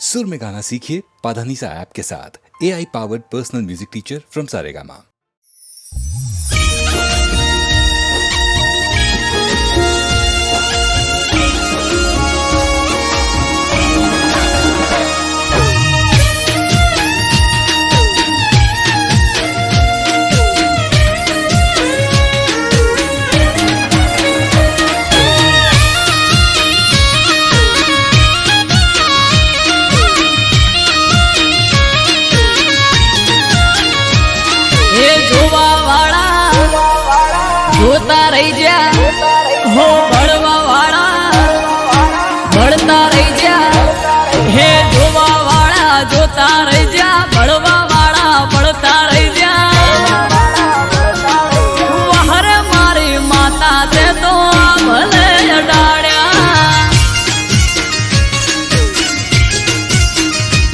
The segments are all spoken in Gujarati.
सुर में गाना सीखिए पाधानीसा ऐप के साथ। AI powered personal music teacher from Saregama. જોતા રહી જા હો ભણવા વાળા ભણતા રહી જા હે જોવા વાળા જોતા રહી જા ભણવા વાળા ભણતા રહી જા વહરે મારી માતા તે તો ભલે અડાડ્યા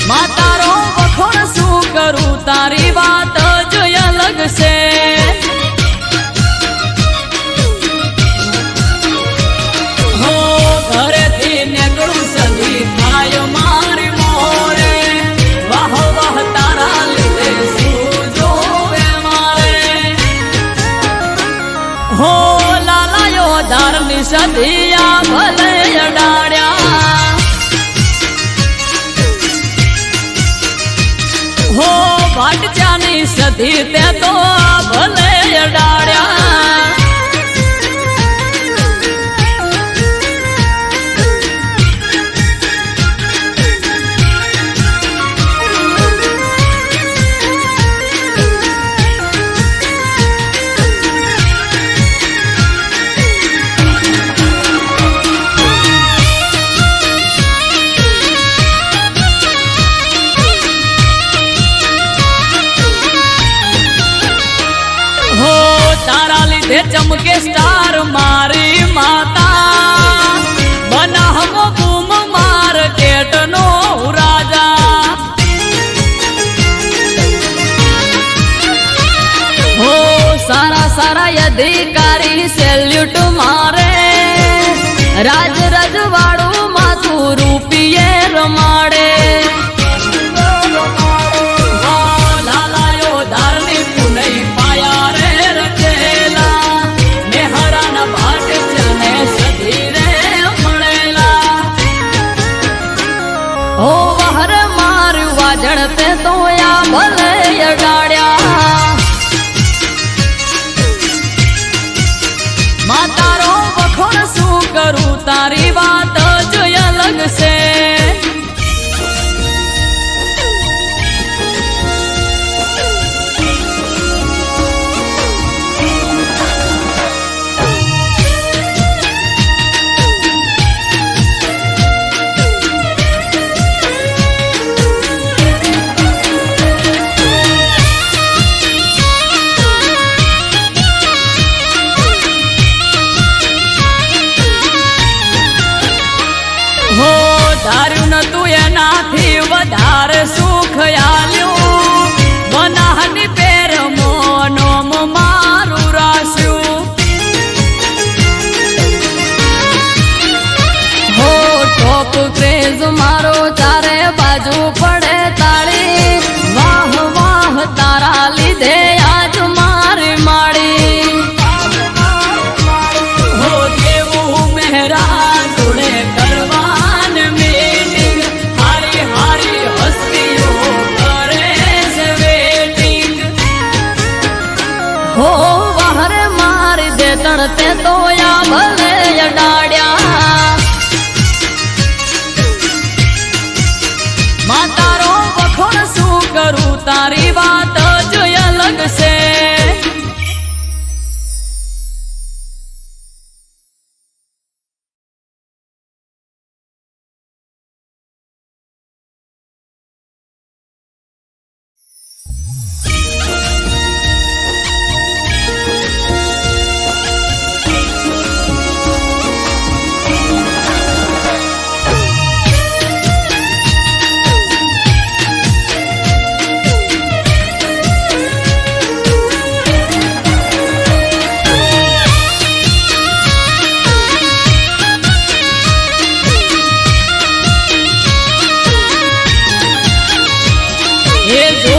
માતારો વખોણ શું કરું તારી વાત જ અલગ છે સદિયા ભલે અડાડ્યા હો ભાટચાની સદી તે તો ભલે અડાડ્યા चमके स्टार मारी माता बना हम बूम मार्केट नो राजा हो सारा सारा अधिकारी सेल्यूट मारे राज रजवाड़ू माथू रूपिये रमाड़े જણતે તો યા ભલે અડાડ્યા માતારો વખોણ શું કરું તારી વાત જ અલગ છે ધાર્યું નતું એનાથી વધારે સુખ આલ્યું બનાહની પેર મોનોમ મારું રાસ્યું હો ટોપ ક્રેઝ મારો ચારે બાજુ પડે તાળી વાહ વાહ તારા લીધે આજ મારી માળી હો દેવું મહેરા જોડે કરવા हो वहरे मारी दे तड़ते तो या भले अडाड्या मातारो वखोण शू करूं तारी बात जो अलग से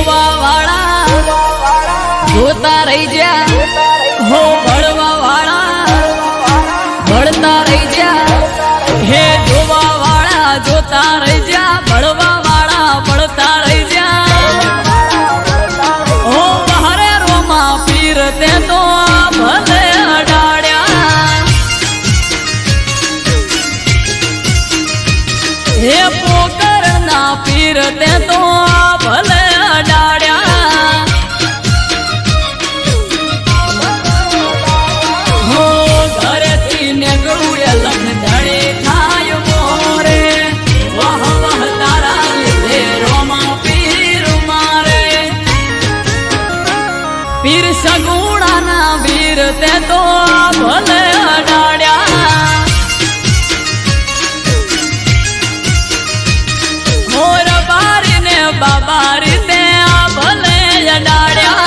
જોવા વાળા જોતા રહી જા હો ભળવા વાળા ભળતા રહી જા હે જોવા વાળા જોતા રહી જા ભળવા વાળા ભળતા રહી જા હો બહારે રોમા પીર તે તો ભલે અડાડ્યા હે પોકર ના પીર તે તો ભલે અડાડ્યા હો ઘરેથી નીકળું એ લખધડે થાય મોરે વાહ વાહ તારા લીધે રોમા પીર મારે પીર સગુણા ના વીર તે તો ભલે અડાડ્યા મોર બારી ને બાબારી તે ભલે અડાડ્યા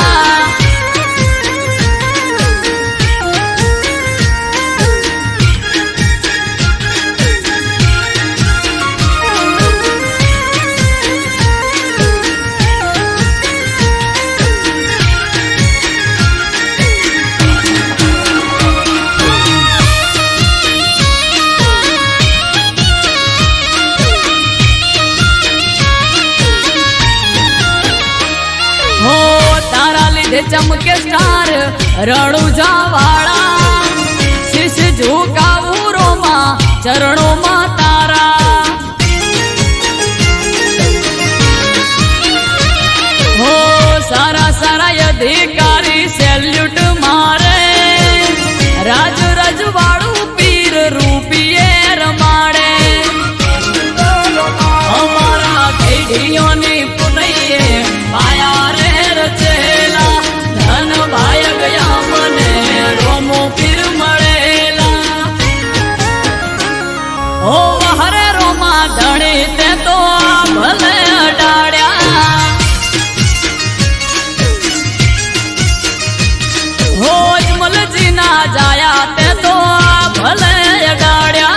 હો તારા લીધે ચમકે સ્ટાર રણુજા વાળા શીશ ઝુકાવું રોમા ચરણોમાં તારા હો સારા સારા અધિકારી સેલ્યુટ મારે રાજ રજવાડું પીર રૂપિયે રમાડે અમારા પેઢીઓની પુનૈયે માયા રે રચેલા ધન ભાય ગયા મને રોમો પીર મળેલા ઓ હરે રોમા ધણી તે તો ભલે અડાડ્યા હો જમલજી ના જાયા તે તો ભલે અડાડ્યા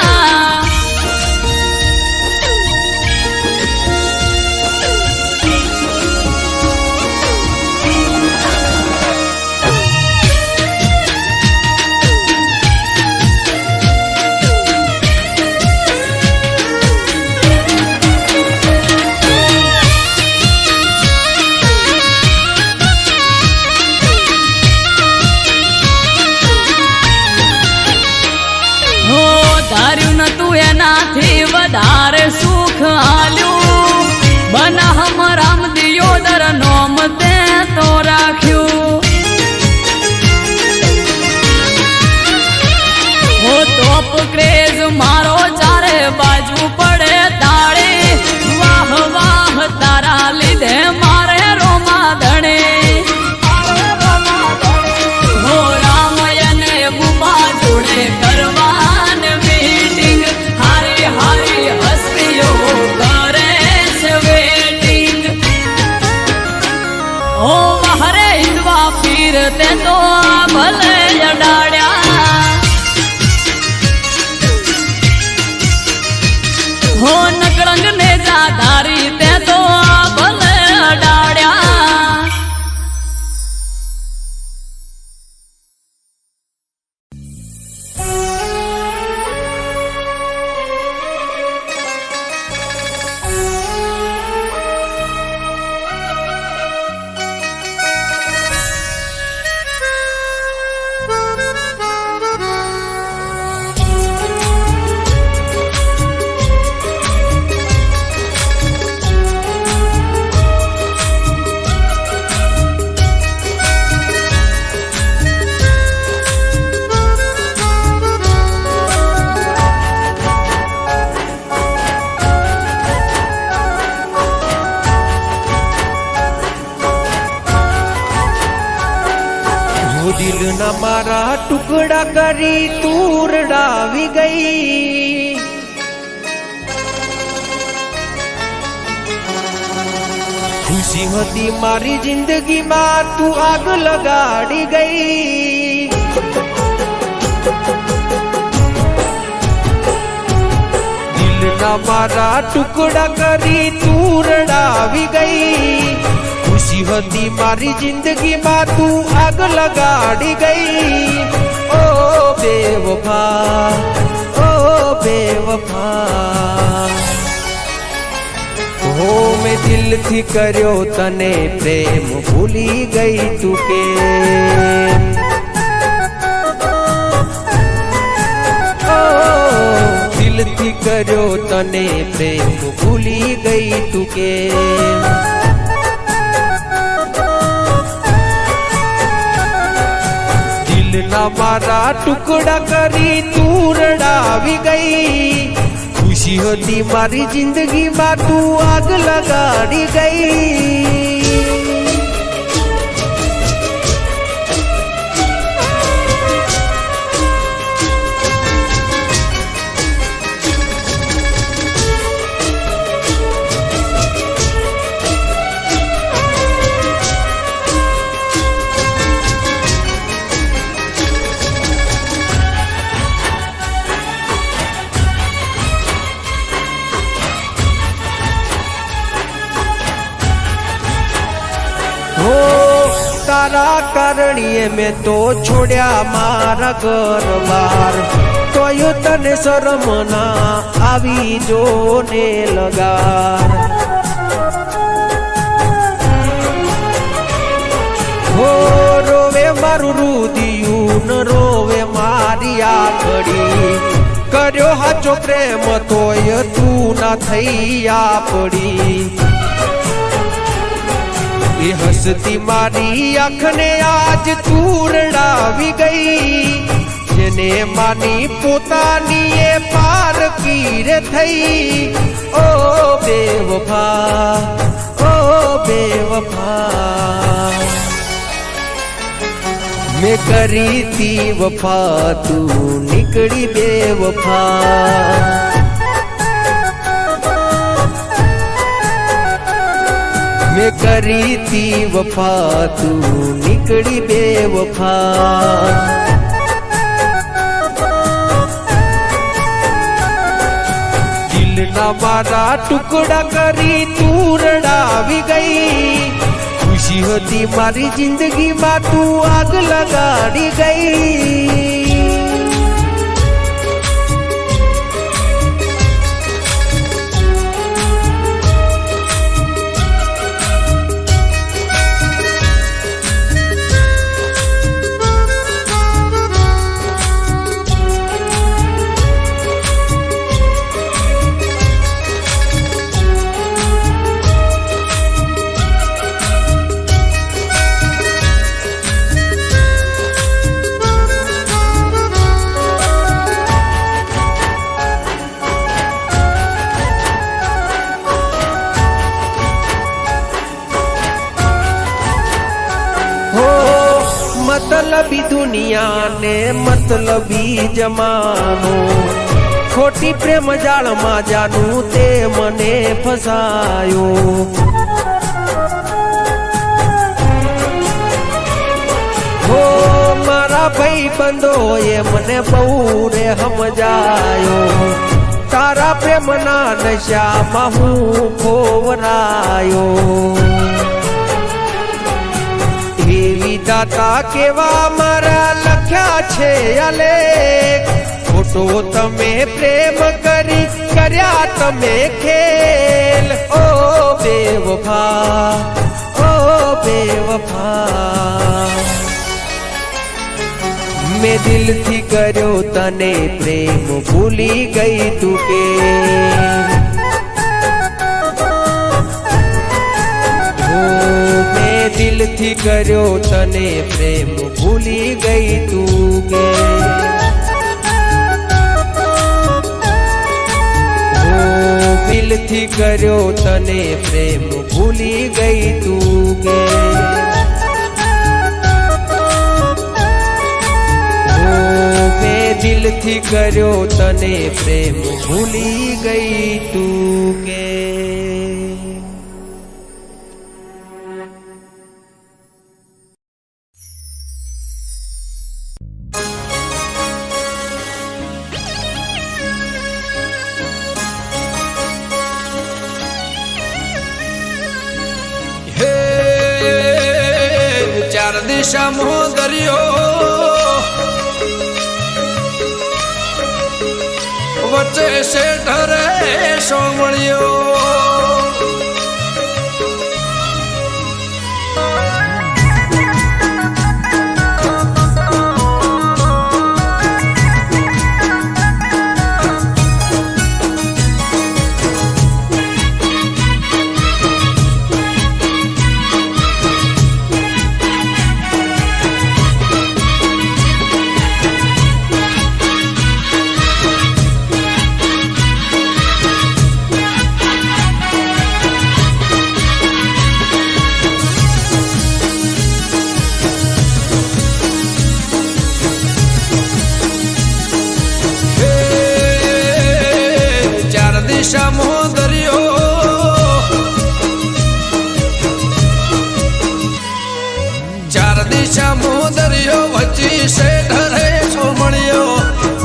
હો ધાર્યું નતું એનાથી વધારે સુખ આલ્યું બનાહમ રામ દિયોદર નોમ તે તો રાખ્યું હો તોપ ક્રેઝ મારો ચારે બાજુ પડે તાળી વાહ વાહ તારા લીધે મારે રોમા ધણે હો રામયને બુબા જોડે કરવાન મીટિંગ હારી હારી હસ્તીઓ કરે છે વેટિંગ ઓ હરે હિંદવા પીર તે તો ભલે અડાડ્યા હો નકળંગ ને જાધારી તે તો ભલે અડાડ્યા દિલના મારા ટુકડા કરી તું રડાવી ગઈ ખુશી હતી મારી જિંદગીમાં તું આગ લગાડી ગઈ દિલના મારા ટુકડા કરી તું રડાવી ગઈ ખુશી ખુશી હતી મારી જિંદગીમાં તું આગ લગાડી ગઈ ઓ બેવફા ઓ બેવફા હો મેં દિલથી કર્યો તને પ્રેમ ભૂલી ગઈ તું કે દિલથી કર્યો તને પ્રેમ ભૂલી ગઈ તું કે દિલના મારા ટુકડા કરી તું રડાવી ગઈ ખુશી હતી મારી જિંદગીમાં તું આગ લગાડી ગઈ તારા કારણીએ મેં તો છોડ્યા મારા ઘરબાર તોય તને શરમ ના આવી જો ને લગાર હો રોવે મારું રુદિયું ન રોવે મારી આખડી કર્યો હાચો પ્રેમ તોય તું ના થઈ આપડી એ હસતી મારી આંખને આજ તું રડાવી ગઈ જેને માની પોતાની એ પારકી રે થઈ ઓ બેવફા ઓ બેવફા મેં કરી તી વફા તું નીકળી બેવફા મેં કરી તી વફા તું નીકળી બેવફા દિલના મારા ટુકડા કરી તું રડાવી ગઈ ખુશી હતી મારી જિંદગીમાં તું આગ લગાડી ગઈ मतलबी दुनिया ने मतलबी जमानो खोटी प्रेम जाल में जानू ते मने फसायो हो मारा भाई बंदो ये मने बहु रे समझायो तारा प्रेम ना नशा में हूँ खोवरायो दाता केवा मारा लख्या छे अलेख खोटो तमे प्रेम करी कर्या तमे खेल ओ बेवफा ओ बेवफा मैं दिल थी कर्यो तने प्रेम भूली गई तू के दिल थी कर्यो तने प्रेम भूली गई तू के दिल थी कर्यो तने प्रेम भूली गई तू के मैं दिल थी कर्यो तने प्रेम भूली गई तू के ચાર દિશામાં દરિયો વચ્ચે શેઠ રે સોમળિયો દિશામાં દરિયો ચાર દિશામાં દરિયો વચ્ચી શેઠ રે સોમળિયો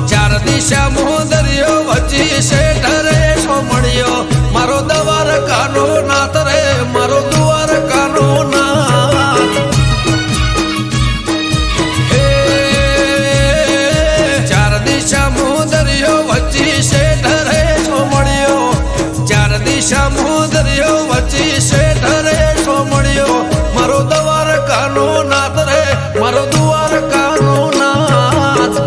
ચાર દિશામાં દરિયો વચ્ચી શેઠ રે સોમળિયો મારો દવાર કાનો નાથ રે મારો દુવાર કાનો નાથ હે ચાર દિશામાં દરિયો વચ્ચી શેઠ રે દિશામાં દરિયો વચ્ચી શેઠ રે સોમળિયો મારો દવાર કાનો નાથ રે મારો દુવાર કાનો નાથ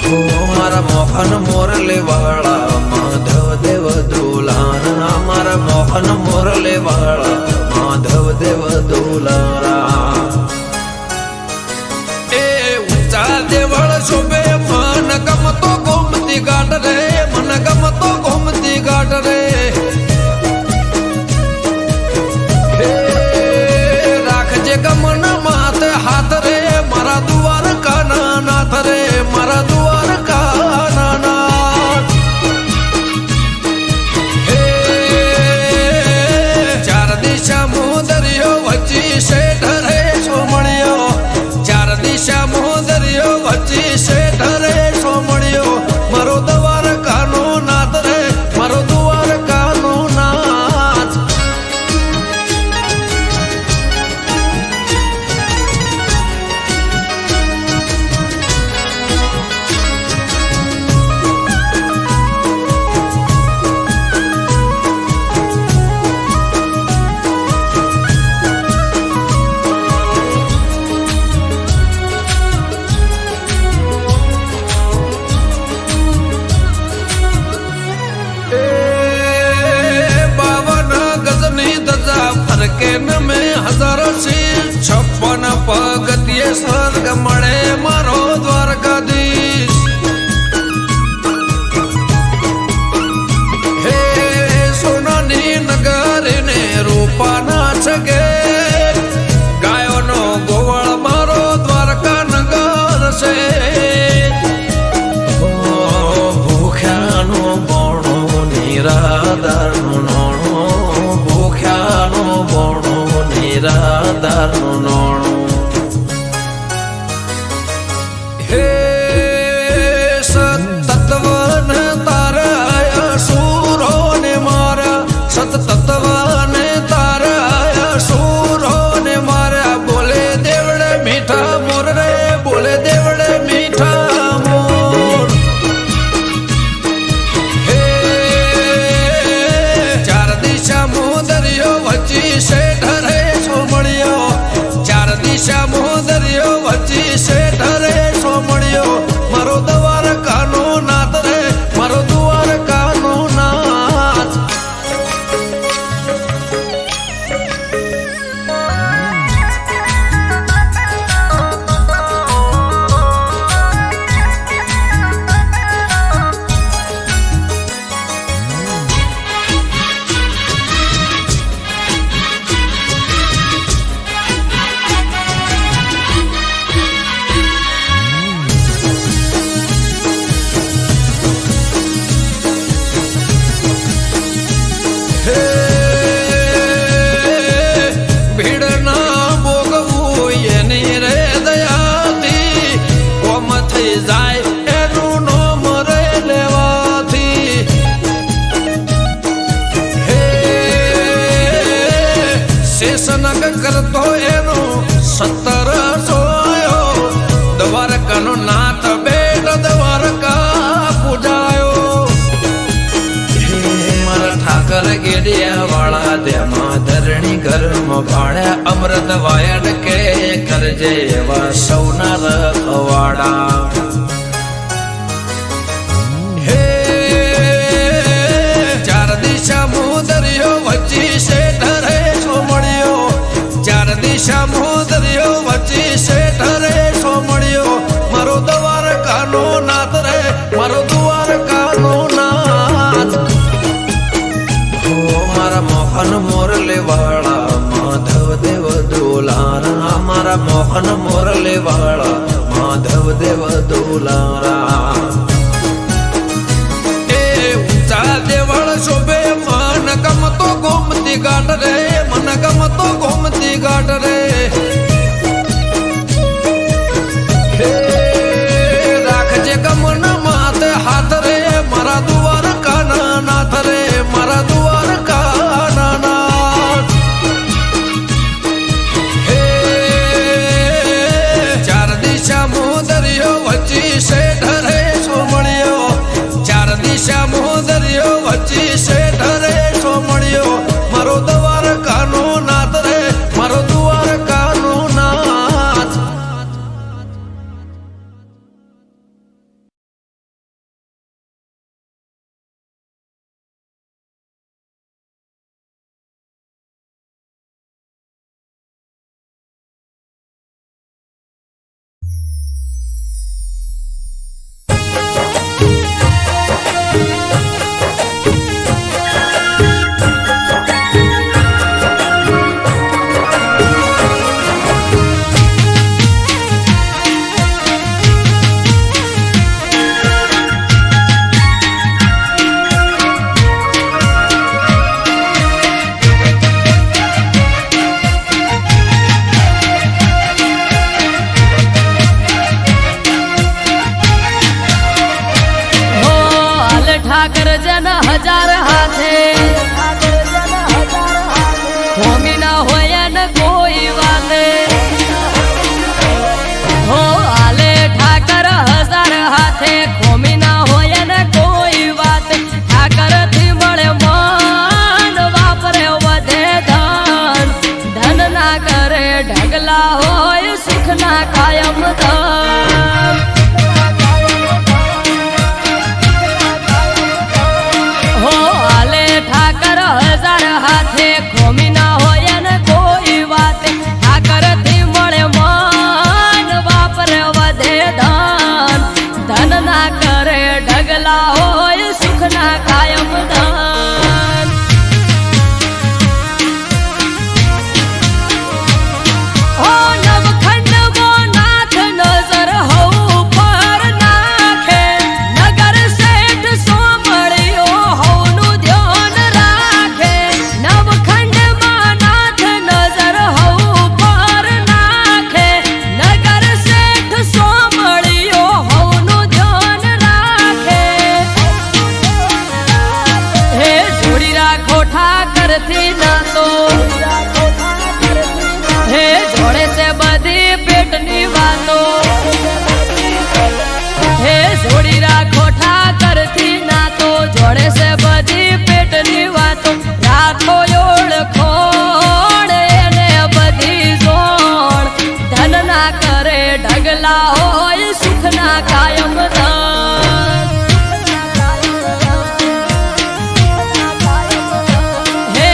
હો મારા મોહન મોરલે વાળા માધવ દેવ દુલારા મારા મોહન મોરલે વાળા માધવ દેવ દુલારા એ ઊંચા દેવળ શોભે મન ગમતો ગોમતી ગાઢ રે મન ગમતો ગોમતી ગાઢ રે રાખજે ગમન માથે હાથ રે મારા દુવાર કાના નાથ રે મારા દુવાર કાના નાથ હે ચાર દિશામાં દરિયો વચ્ચી શેઠ રે સોમળિયો ચાર દિશામાં દરિયો વચ્ચી શેઠ રે સોમળિયો મારો દવાર કાનો નાથ રે મારો દુવાર કાનો નાથ ફરકે ન મેં હજારો શીર 56 પગથિયે સ્વર્ગ મળે મારો દ્વારકાધીશ હે સોનાની નગરીને રૂપાના છગે ગાયોનો ગોવળ મારો દ્વારકા નગર છે ભૂખ્યાનો બોણો નિરાધારનો નિરાધારનું નોણું હે સતત્વને તારા સુરો ને મારા સતત્વને તારા સુરો ને મારા બોલે દેવડે મીઠા મોર રે બોલે દેવડે મીઠા મોર હે ચાર દિશામાં દરિયો વચ્ચી શેઠ રે સોમળિયો ચાર દિશામાં દરિયો વચ્ચી શેઠ રે સોમળિયો મારો દવાર કાનો નાથ રે મારો દુવાર કાનો નાથ શેષનગ કરતો એનો 1700 દ્વારકાનો નાથ બેટ દ્વારકા પૂજાયો મારા ઠાકર ગેડિયા વાળા તેમાં ધરણી ઘરમાં ભાણ્યા અમૃત વાયડ કે કરજે એવા સૌના રખવાડા હે ચાર દિશા મોદરિયો વચ્ચે શેઠ રે સોમળિયો ચાર દિશા મોદરિયો વચ્ચે શેઠ રે સોમળિયો મારો દ્વારકાનો નાથ રે મારો દ્વારકાનો નાથ હો મારા મોહન મોરલે વાળા માધવ દેવ દોલારા મારા મોહન મોરલે વાળા માધવ દેવ દોલારા એ ઊંચા દેવળ શોભે મન ગમતો ગોમતી ઘાટ રે મન ગમતો ગોમતી ઘાટ રે રાખજે ગમન માથે હાથ રે મારા દ્વારકાના નાથ રે મારા દ્વારકાના નાથ હે ચાર દિશા મોદરિયો વચ્ચે શેઠ રે સોમળિયો ચાર દિશા મોદરિયો વચ્ચે શેઠ રે સોમળિયો મારો દ્વારકાનો નાથ રે મારો દ્વારકાનો નાથ ઠાકર જન હજાર હાથે હોમી ના હોય ને કોઈ વાતે હો આલે ઠાકર હજાર હાથે હોમી ના હોય ને કોઈ વાત ઠાકર થી મળે મન વાપરે વધે ધન ધન ના કરે ઢગલા હોય સુખ ના કાયમ ધન હાથે ખોમી ના હોય ને કોઈ વાત ઠાકર થી મળે મન વાપરે વધે ધન ધન ના કરે ઢગલા હોય સુખ ના કાયમ ધન હો નવખંડ મો નાથ નજર હો પર નાખે નગર શેઠ સોમળિયો હવનું ધ્યાન રાખે નવખંડ માં નાથ નજર હો પર નાખે નગર શેઠ સોમળિયો હવનું ધ્યાન રાખે હે જોડી રાખો ઠાકર થી ના તો હે જોડે છે બધી પેટની વાતો હે જોડી રાખો ઠાકર થી ના તો જોડે છે બધી પેટની વાતો રાખો ઓળખોણ એને બધી જોણ ધન ના કરે ઢગલા હોય સુખ ના કાયમ ધન હે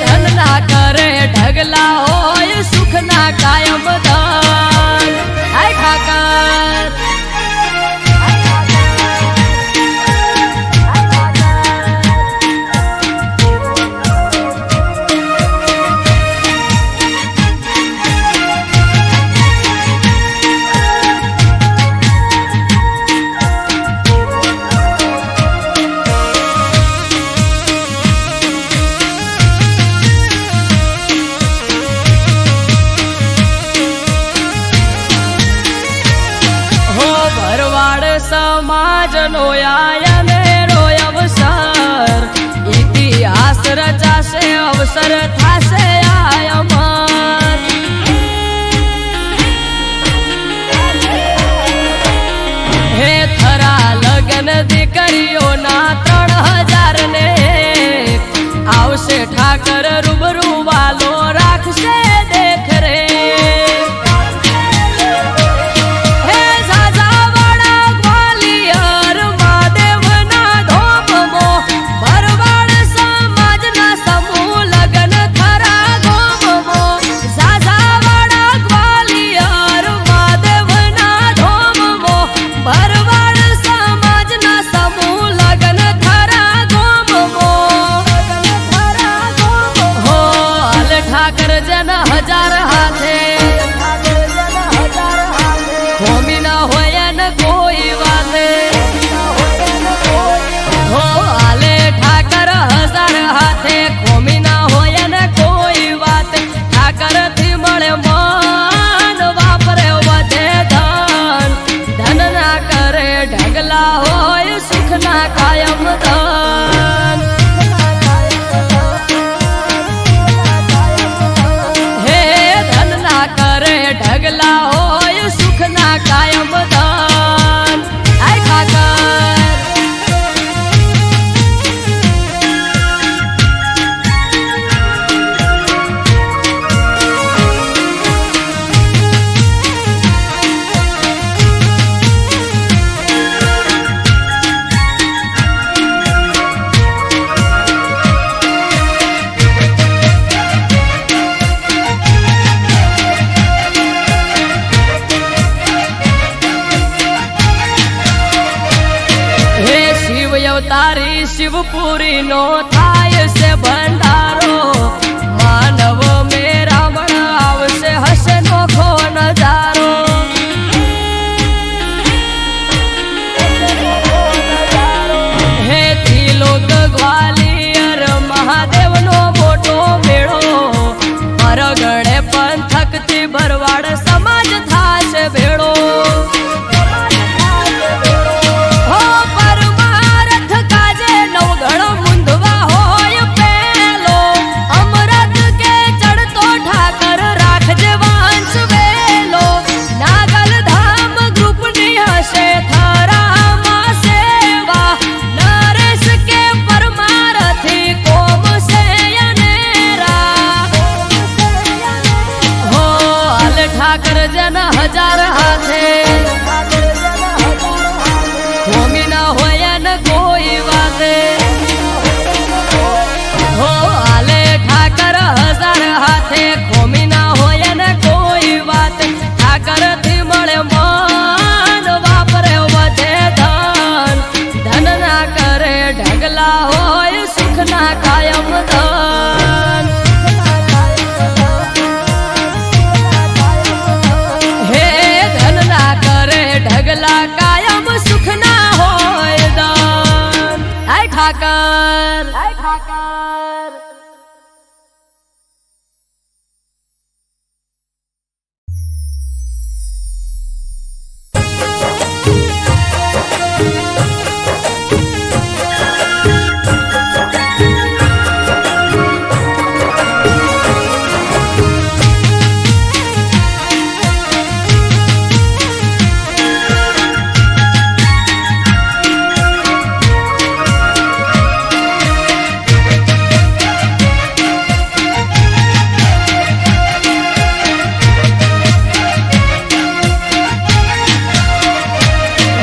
ધન ના કરે ઢગલા હોય સુખ ના કાયમ ધન હાય ઠાકર સમાજનો આયને રોય અવસર ઇતિહાસ રચાશે અવસર થાશે આયમન ઠાકર રૂબરૂ વાલો રાખશે દેખ રે હે ઝાઝાવાડા ગ્વાલિયર મહાદેવના ધોમમો ભરવાડ સમાજના સમૂહ લગન થરા ગોમમો ઝાઝાવાડા ગ્વાલિયર મહાદેવના ધોમમો ભરવાડ સમાજના સમૂહ લગન થરા ગોમમો હો હાલ ઠાકર જન હજાર હાથે હોમી ના હોય ને કોઈ વાતે હો હાલે ઠાકર હજાર હાથે હોમી ના હોય ને કોઈ વાત ઠાકર થી મળે મન વાપરે વધે ધન ધન ના કરે ઢગલા હોય સુખ ના કાયમ ધન હે ધન ના કરે ઢગલા હોય સુખ ના કાયમ ધન આય ઠાકર હે શિવ અવતારી શિવપુરી નો થાય છે ભંડારો માનવ મેરામણ આવશે હશે નોખો નજારો હે ત્રિલોક ગ્વાલિયર મહાદેવ નો મોટો મેળો પરગણે પંથક થી ભરવાડ સમાજ થાશે ભેળો હો પરમારથ કાજે નવગણ મુંદવા હોય પેલો અમરત કે ચડતો ઠાકર રાખજે વાંસ વેલો નાગલ ધામ ગ્રુપ ની હશે થરામાં સેવા નરેશ કે પરમારથી કોમ છે અનેરા હો હાલ ઠાકર જન હજાર હાથે હોમી ના હોય ને કોઈ વાતે હો હાલે ઠાકર હજાર હાથે હોમી ના હોય ને કોઈ વાત ઠાકર થી મળે મન વાપરે વધે ધન ધન ના કરે ઢગલા હોય સુખ ના કાયમ ધન હે ધન ના કરે ઢગલા કાયમ સુખ ના હોય દાન આય ઠાકર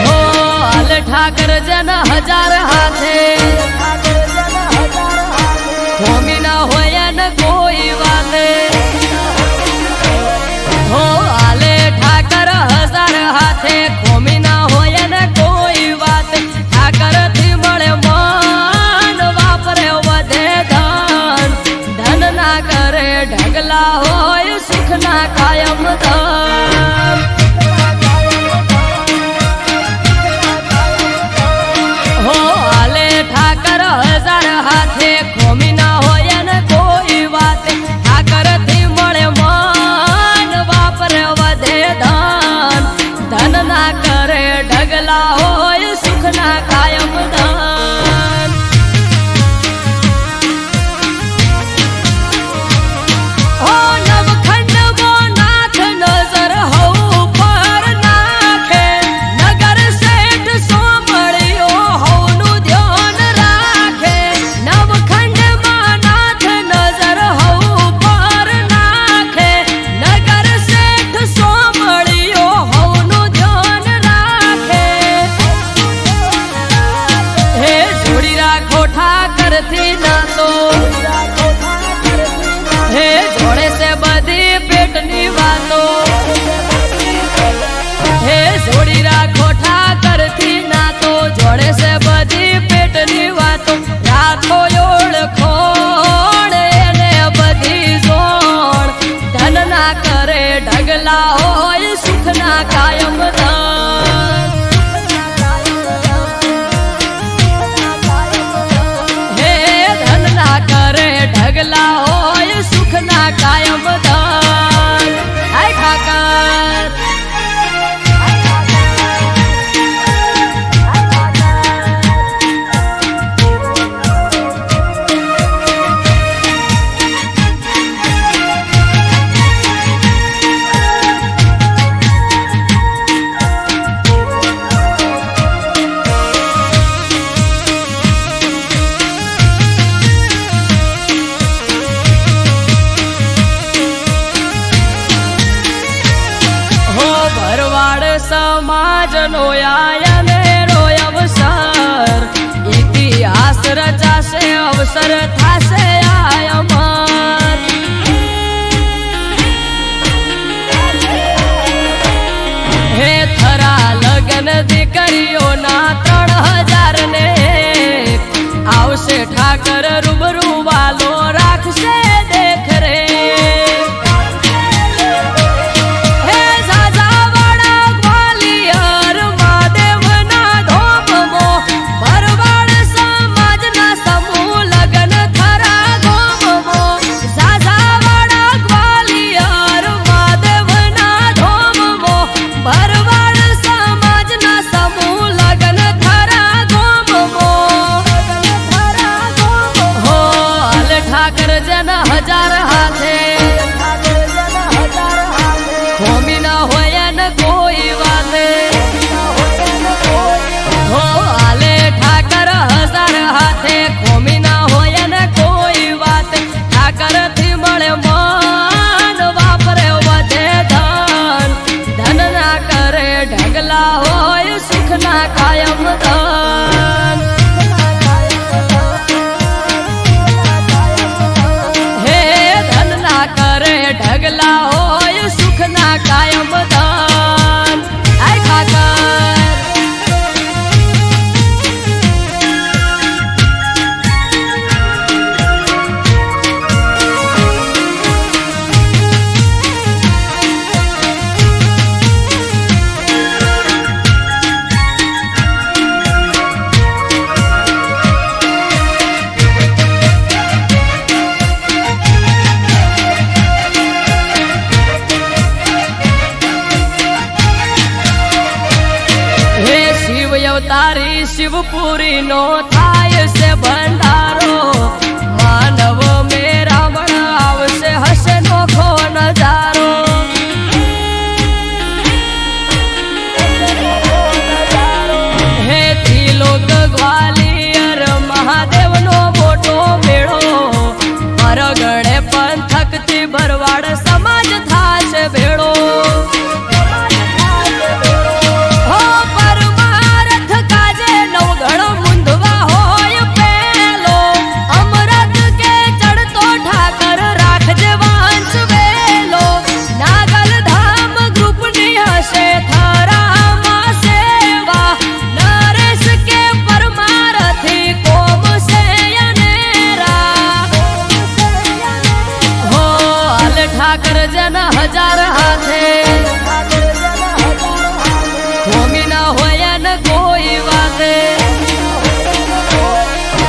હો હાલ ઠાકર જન હજાર હાથે હોમી ના હોય ને કોઈ વાતે હો હાલે ઠાકર હજાર હાથે હોમી ના હોય ને કોઈ વાત ઠાકર થી મળે મન વાપરે વધે ધન ધન ના કરે ઢગલા હોય સુખ ના કાયમ ધન હો હાલે ઠાકર હજાર હાથે ખોમી ના હોય ને કોઈ વાત ઠાકર થી મળે મન વાપરે વધે ધન ધન ના કરે ઢગલા હોય સુખ ના કાયમ ધન હો નવખંડ નાથ નજર ઢગલા હોય સુખના કાયમ ધન હે ધનના કરે ઢગલા હોય સુખના કાયમ ધન આય ઠાકર સમાજનો આયને રોય અવસર ઇતિહાસ રચાશે અવસર થાશે આયમર હે થરા લગન દીકરીઓના 3000 ને આવશે ઠાકર રૂબરૂ વાલો રાખશે દેખ રે હજાર હાથે ખોમી ના હોય ને કોઈ વાતે હો હાલે ઠાકર 1000 હાથે ખોમી ના હોય ને કોઈ વાત ઠાકર થી મળે મન વાપરે વધે ધન ધન ના કરે ઢગલા હોય સુખ ના કાયમ ધન ઢગલા હોય સુખના કાયમ ધન આય ઠાકર તારી શિવપુરી નો થાય છે ભંડારો માનવ મેરામણ આવશે હશે નોખો નજારો હે ત્રિલોક ગ્વાલિયર મહાદેવ નો મોટો મેળો પરગણે પંથક થી ભરવાડ સમાજ થાશે ભેળો ઠાકર જન 1000 હાથે ખોમી ના હોય ને કોઈ વાતે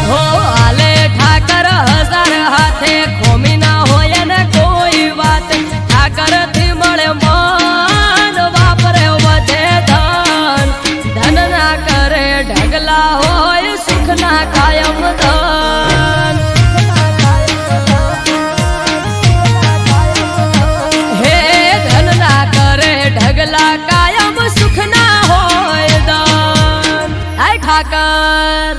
હો હાલે ઠાકર 1000 હાથે ખોમી ના હોય ને કોઈ વાત ઠાકર થી મળે મન વાપરે વધે ધન ધન ના કરે ઢગલા હોય સુખ ના કાયમ ધન ઢગલા કાયમ સુખ ના હોય દાન આય ઠાકર